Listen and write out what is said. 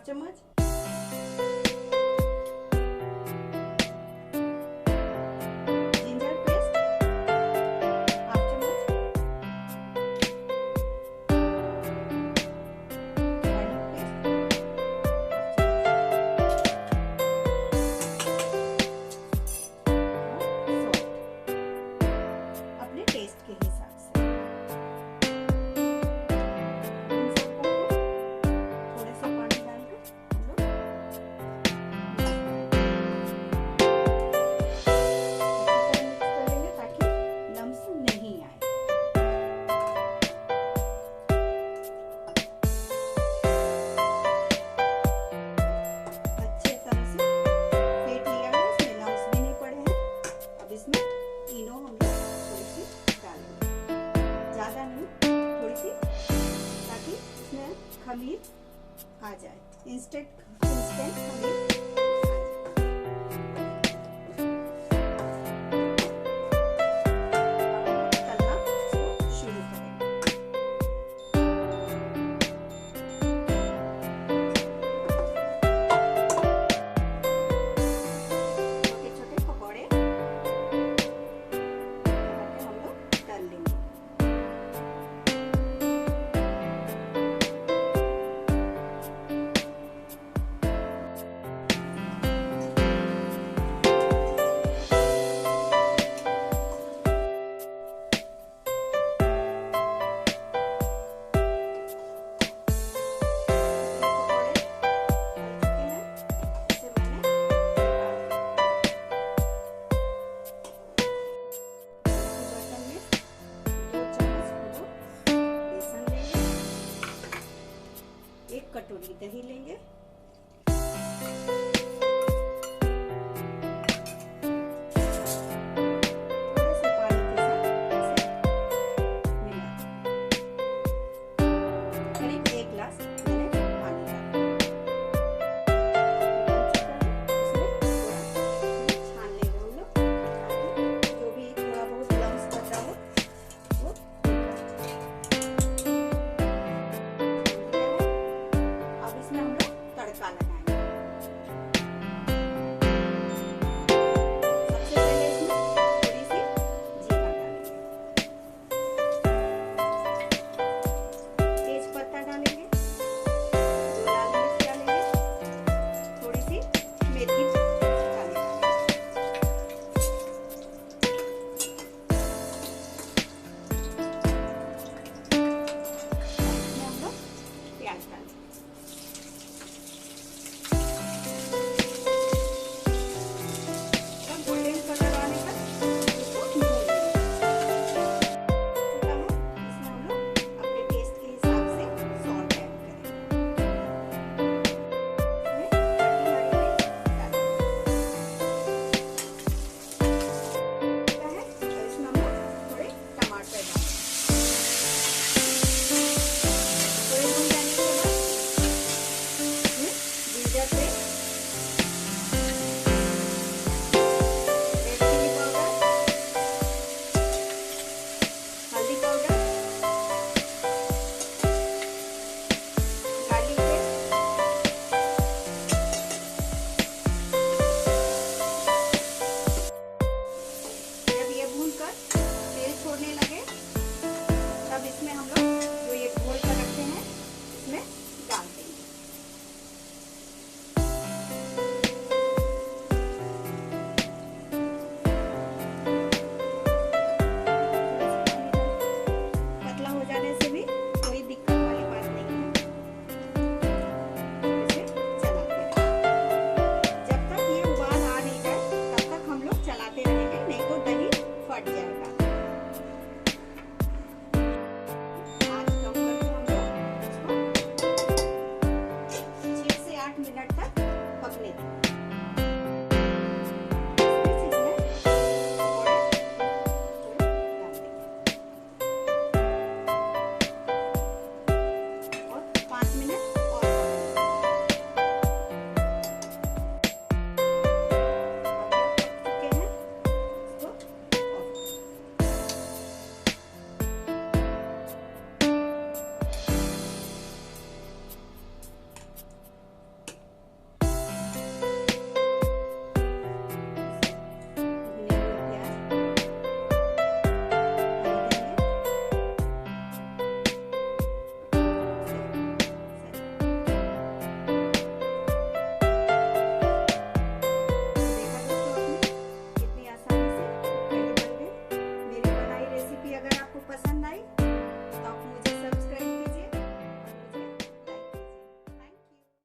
चम्मच, ginger paste half चम्मच, garlic paste अपने टेस्ट के हिसाब से। इन सबको थोड़ा सा पानी डालकर हम लोग मिक्स कर लेंगे ताकि लम्स नहीं आए। अच्छे तरह से फेंट लिया है, इसमें लम्स भी नहीं पड़े हैं। अब इसमें इनो हम लोग थोड़ी सी डालेंगे, ज़्यादा नहीं, थोड़ी सी, ताकि इसमें खमीर आ जाए, इंस्टेंट खमीर आ जाए। अब हम लोग तलना इसको शुरू करेंगे। छोटे छोटे पकौड़े बनाके हम लोग तल लेंगे। एक कटोरी दही लेंगे, थोड़े से पानी के साथ इसे मिला, करीब 1 गिलास मैंने पानी डाला। इसमें थोड़ा छान लेंगे हम लोग, ताकि जो भी थोड़ा बहुत लम्स बचा हो वो इसमें हम लोग तड़का लगाएंगे। सबसे पहले इसमें थोड़ी सी जीरा डालेंगे, तेज पत्ता डालेंगे, 2 लाल मिर्च डालेंगे, थोड़ी सी मेथी डालेंगे। इसमें हम लोग प्याज डालेंगे। गोल्डन कलर आने तक इसको भून लेंगे। चुका है, इसमें हम लोग अपने टेस्ट के हिसाब से सॉल्ट ऐड करेंगे। इसमें कटी हरी मिर्च डालेंगे। चुका है, और इसमें हम लोग थोड़े टमाटर डालेंगे। थोड़े भून जाने के बाद इसमें जिंजर पेस्ट, हल्दी पाउडर, गार्लिक पेस्ट, जब ये भूनकर तेल छोड़ने लगे तब इसमें हम लोग जो ये घोल कर रखते हैं इसमें डाल देंगे। पतला हो जाने से भी कोई दिक्कत वाली बात नहीं है। इसे चलाते रहें, जब तक ये उबाल आ नहीं जाए तब तक हम लोग चलाते रहेंगे, नहीं तो दही फट जाएगा। आँच कम करके हम लोग इसको 6 से 8 मिनट तक पकने देंगे।